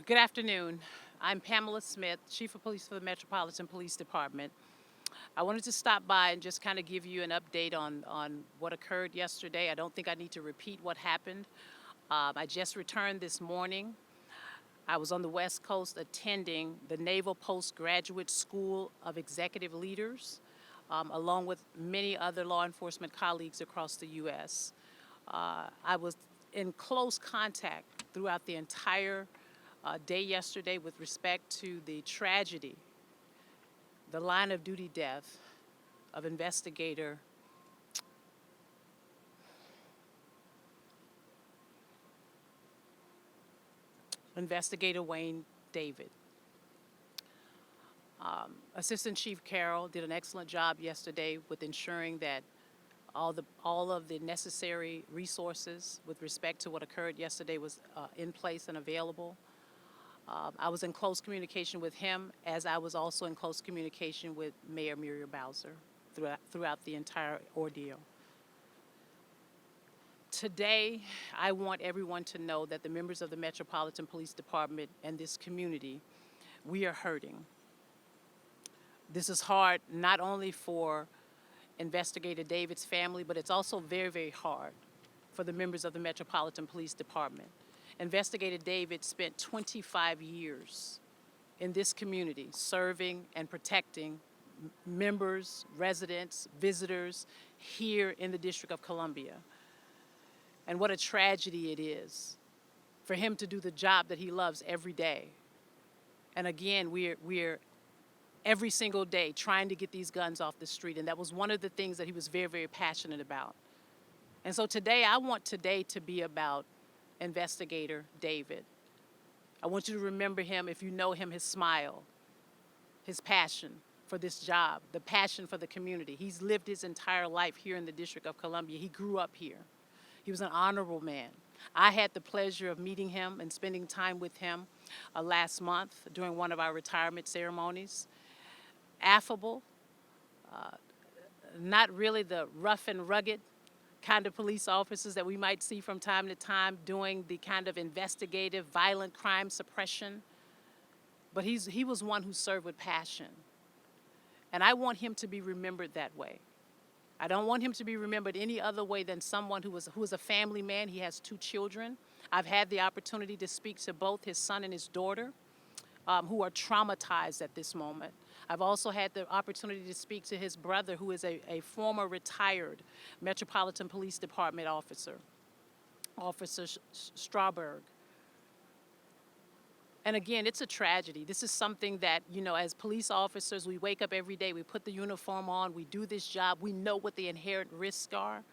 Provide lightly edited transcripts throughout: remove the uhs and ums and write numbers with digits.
Good afternoon. I'm Pamela Smith, Chief of Police for the Metropolitan Police Department. I wanted to stop by and just kind of give you an update on what occurred yesterday. I don't think I need to repeat what happened. I just returned this morning. I was on the West Coast attending the Naval Postgraduate School of Executive Leaders, along with many other law enforcement colleagues across the U.S. I was in close contact throughout the entire day yesterday with respect to the tragedy, the line of duty death of Investigator Wayne David. Assistant Chief Carroll did an excellent job yesterday with ensuring that all of the necessary resources with respect to what occurred yesterday was in place and available. I was in close communication with him, as I was also in close communication with Mayor Muriel Bowser throughout the entire ordeal. Today, I want everyone to know that the members of the Metropolitan Police Department and this community, we are hurting. This is hard not only for Investigator David's family, but it's also very, very hard for the members of the Metropolitan Police Department. Investigator David spent 25 years in this community serving and protecting members, residents, visitors here in the District of Columbia. And what a tragedy it is for him to do the job that he loves every day. And again, we're every single day trying to get these guns off the street. And that was one of the things that he was very, very passionate about. And so today, I want today to be about Investigator David. I want you to remember him, if you know him, his smile, his passion for this job, the passion for the community. He's lived his entire life here in the District of Columbia. He grew up here. He was an honorable man. I had the pleasure of meeting him and spending time with him last month during one of our retirement ceremonies. Affable, not really the rough and rugged kind of police officers that we might see from time to time doing the kind of investigative, violent crime suppression. But he was one who served with passion. And I want him to be remembered that way. I don't want him to be remembered any other way than someone who was a family man. He has 2 children. I've had the opportunity to speak to both his son and his daughter, who are traumatized at this moment. I've also had the opportunity to speak to his brother, who is a former retired Metropolitan Police Department officer, Officer Strawberg. And again, it's a tragedy. This is something that, as police officers, we wake up every day, we put the uniform on, we do this job, we know what the inherent risks are.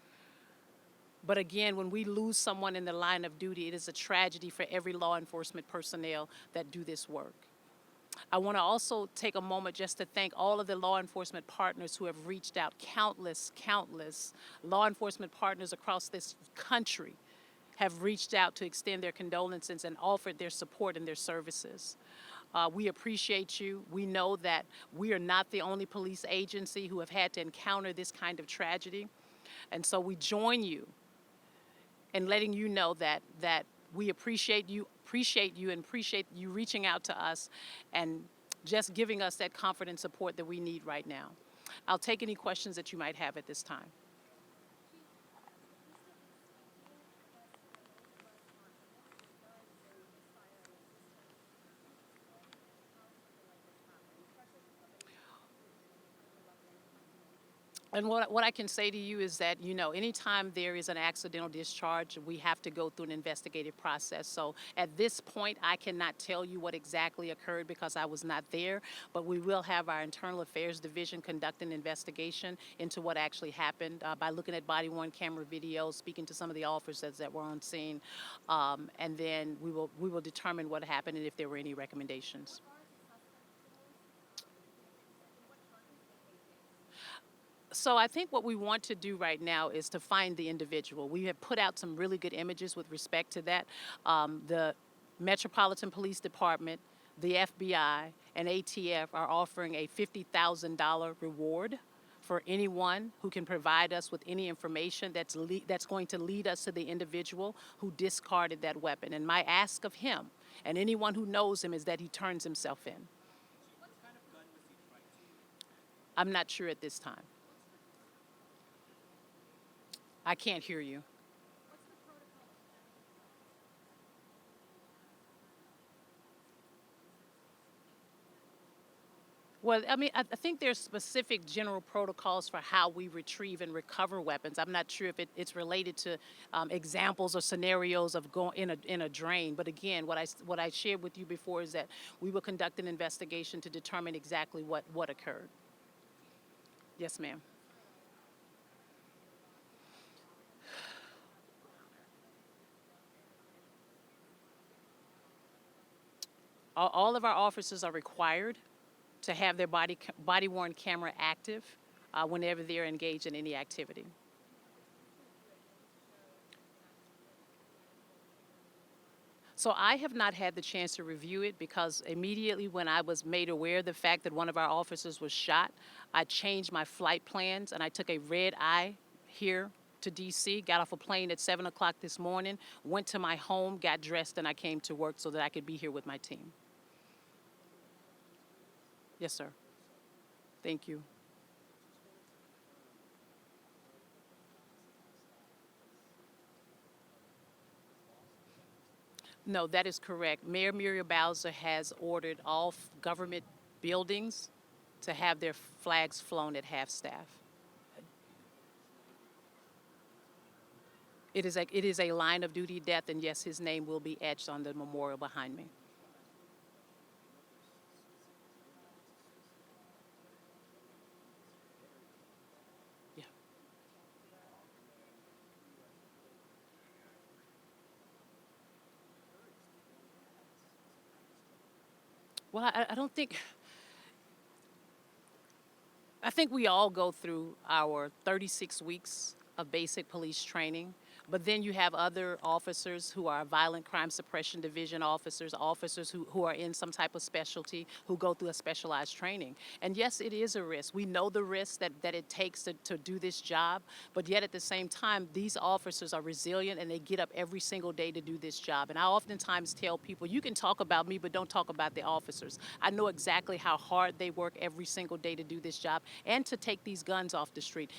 But again, when we lose someone in the line of duty, it is a tragedy for every law enforcement personnel that do this work. I want to also take a moment just to thank all of the law enforcement partners who have reached out, countless law enforcement partners across this country have reached out to extend their condolences and offered their support and their services. We appreciate you. We know that we are not the only police agency who have had to encounter this kind of tragedy. And so we join you in letting you know that we appreciate you and appreciate you reaching out to us and just giving us that comfort and support that we need right now. I'll take any questions that you might have at this time. And what I can say to you is that, anytime there is an accidental discharge, we have to go through an investigative process. So at this point, I cannot tell you what exactly occurred because I was not there, but we will have our Internal Affairs Division conduct an investigation into what actually happened by looking at body-worn camera videos, speaking to some of the officers that were on scene, and then we will determine what happened and if there were any recommendations. So I think what we want to do right now is to find the individual. We have put out some really good images with respect to that. The Metropolitan Police Department, the FBI, and ATF are offering a $50,000 reward for anyone who can provide us with any information that's going to lead us to the individual who discarded that weapon. And my ask of him And anyone who knows him is that he turns himself in. I'm not sure at this time. I can't hear you. Well, I mean, I think there's specific general protocols for how we retrieve and recover weapons. I'm not sure if it's related to examples or scenarios of going in a drain. But again, what I shared with you before is that we will conduct an investigation to determine exactly what occurred. Yes, ma'am. All of our officers are required to have their body worn camera active whenever they're engaged in any activity. So I have not had the chance to review it because immediately when I was made aware of the fact that one of our officers was shot, I changed my flight plans and I took a red eye here to DC, got off a plane at 7 o'clock this morning, went to my home, got dressed, and I came to work so that I could be here with my team. Yes, sir. Thank you. No, that is correct. Mayor Muriel Bowser has ordered all government buildings to have their flags flown at half staff. It is a line of duty death, and yes, his name will be etched on the memorial behind me. Yeah. Well, I don't think. I think we all go through our 36 weeks of basic police training, but then you have other officers who are Violent Crime Suppression Division officers, officers who are in some type of specialty who go through a specialized training. And yes, it is a risk. We know the risk that it takes to do this job, but yet at the same time, these officers are resilient and they get up every single day to do this job. And I oftentimes tell people, you can talk about me, but don't talk about the officers. I know exactly how hard they work every single day to do this job and to take these guns off the street.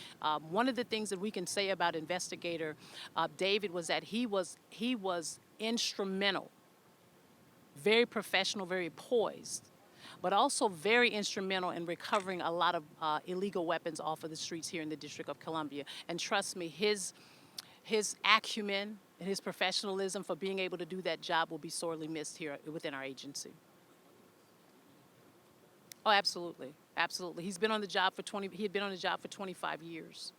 One of the things that we can say about Investigator David was that he was instrumental, very professional, very poised, but also very instrumental in recovering a lot of illegal weapons off of the streets here in the District of Columbia. And trust me, his acumen and his professionalism for being able to do that job will be sorely missed here within our agency. Oh, absolutely, absolutely. He had been on the job for 25 years.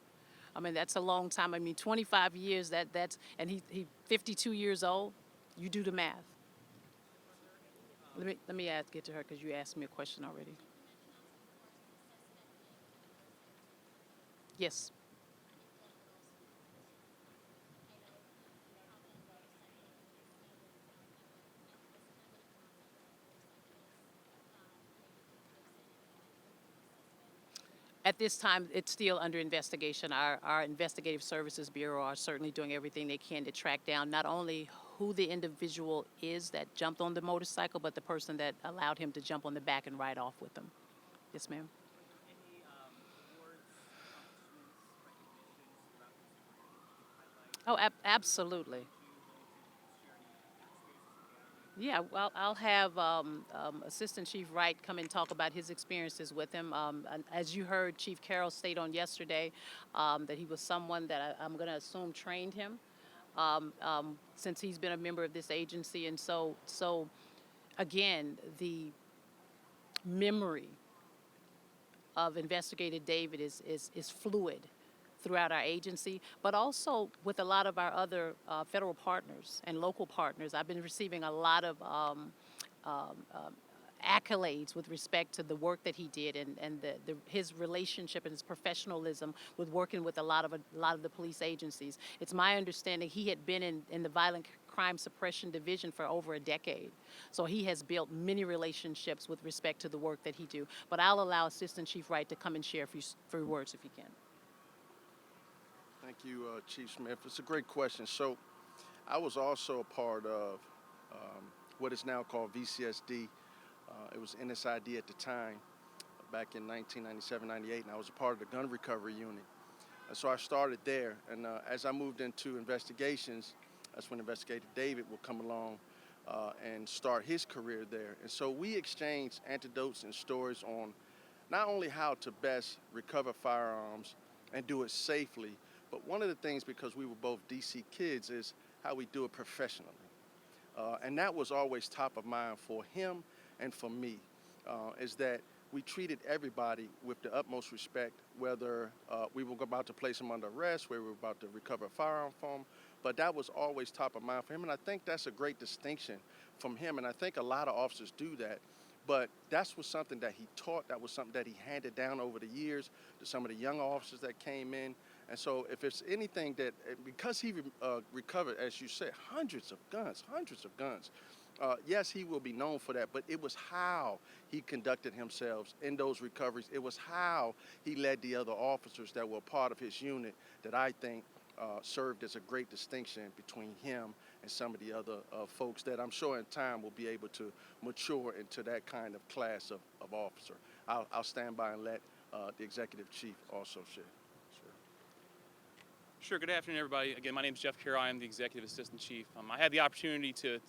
I mean, that's a long time. I mean, 25 years, and he 52 years old. You do the math. Let me get to her because you asked me a question already. Yes. At this time, it's still under investigation. Our Investigative Services Bureau are certainly doing everything they can to track down not only who the individual is that jumped on the motorcycle, but the person that allowed him to jump on the back and ride off with him. Yes, ma'am. Oh, absolutely. Yeah, well, I'll have Assistant Chief Wright come and talk about his experiences with him. And as you heard Chief Carroll state on yesterday, that he was someone that I'm going to assume trained him since he's been a member of this agency. And so again, the memory of Investigator David is fluid throughout our agency, but also with a lot of our other federal partners and local partners. I've been receiving a lot of accolades with respect to the work that he did and his relationship and his professionalism with working with a lot of the police agencies. It's my understanding he had been in the Violent Crime Suppression Division for over a decade. So he has built many relationships with respect to the work that he do. But I'll allow Assistant Chief Wright to come and share a few words if he can. Thank you, Chief Smith. It's a great question. So, I was also a part of what is now called VCSD. It was NSID at the time, back in 1997, 98, and I was a part of the gun recovery unit. So I started there, and as I moved into investigations, that's when Investigator David would come along and start his career there. And so we exchanged anecdotes and stories on not only how to best recover firearms and do it safely, but one of the things, because we were both DC kids, is how we do it professionally. And that was always top of mind for him and for me, is that we treated everybody with the utmost respect, whether we were about to place them under arrest, whether we were about to recover a firearm from them, but that was always top of mind for him, and I think that's a great distinction from him, and I think a lot of officers do that, but that's was something that he taught, that was something that he handed down over the years to some of the young officers that came in. And so if it's anything that, because he recovered, as you said, hundreds of guns, yes, he will be known for that, but it was how he conducted himself in those recoveries. It was how he led the other officers that were part of his unit that I think served as a great distinction between him and some of the other folks that I'm sure in time will be able to mature into that kind of class of officer. I'll stand by and let the executive chief also share. Sure. Good afternoon, everybody. Again, my name is Jeff Carroll. I am the Executive Assistant Chief. I had the opportunity to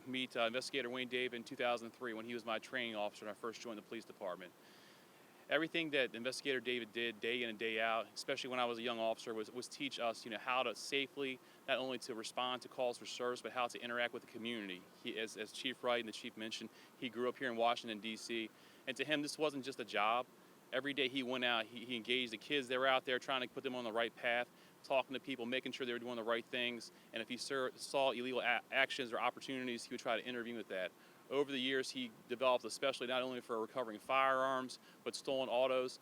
meet Investigator Wayne David in 2003 when he was my training officer when I first joined the police department. Everything that Investigator David did day in and day out, especially when I was a young officer, was teach us, how to safely, not only to respond to calls for service, but how to interact with the community. He, as Chief Wright and the Chief mentioned, he grew up here in Washington, D.C., and to him, this wasn't just a job. Every day he went out, he engaged the kids that were out there, trying to put them on the right path, talking to people, making sure they were doing the right things, and if he saw illegal actions or opportunities, he would try to intervene with that. Over the years, he developed, especially not only for recovering firearms, but stolen autos.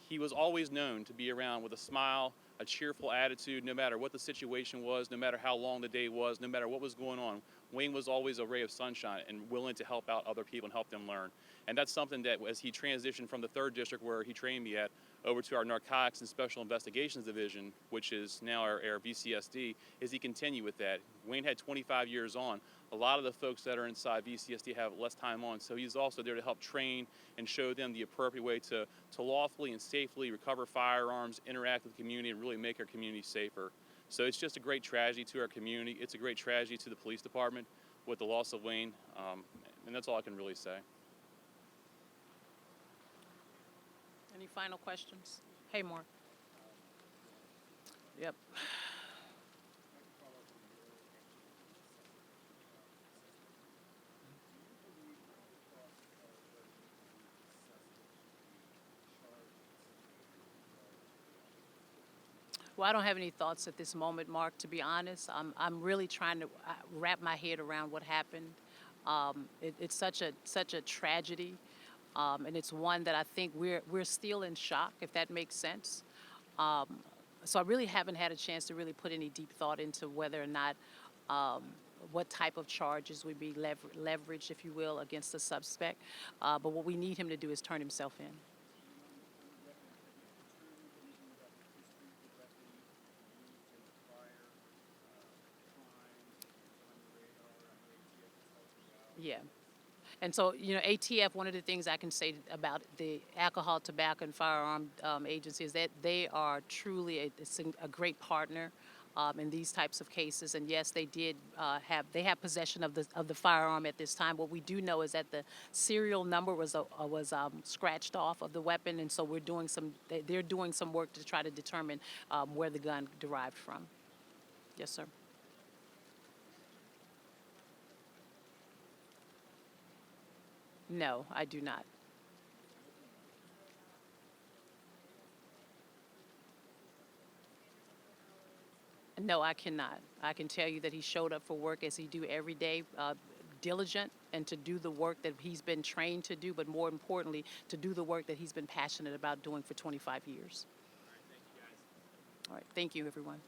He was always known to be around with a smile, a cheerful attitude, no matter what the situation was, no matter how long the day was, no matter what was going on. Wayne was always a ray of sunshine and willing to help out other people and help them learn. And that's something that, as he transitioned from the 3rd District, where he trained me at, over to our Narcotics and Special Investigations Division, which is now our VCSD, is he continued with that. Wayne had 25 years on. A lot of the folks that are inside VCSD have less time on, so he's also there to help train and show them the appropriate way to lawfully and safely recover firearms, interact with the community, and really make our community safer. So it's just a great tragedy to our community. It's a great tragedy to the police department with the loss of Wayne, and that's all I can really say. Any final questions? Hey, Mark. Yep. Well, I don't have any thoughts at this moment, Mark, to be honest. I'm really trying to wrap my head around what happened. It's such a tragedy, and it's one that I think we're still in shock, if that makes sense. So I really haven't had a chance to really put any deep thought into whether or not what type of charges would be leveraged, if you will, against the suspect. But what we need him to do is turn himself in. Yeah. And so, ATF, one of the things I can say about the Alcohol, Tobacco, and Firearm Agency is that they are truly a great partner in these types of cases. And yes, they did have possession of the firearm at this time. What we do know is that the serial number was scratched off of the weapon, and so they're doing some work to try to determine where the gun derived from. Yes, sir. No, I do not. No, I cannot. I can tell you that he showed up for work as he do every day, diligent, and to do the work that he's been trained to do, but more importantly, to do the work that he's been passionate about doing for 25 years. All right, thank you, everyone.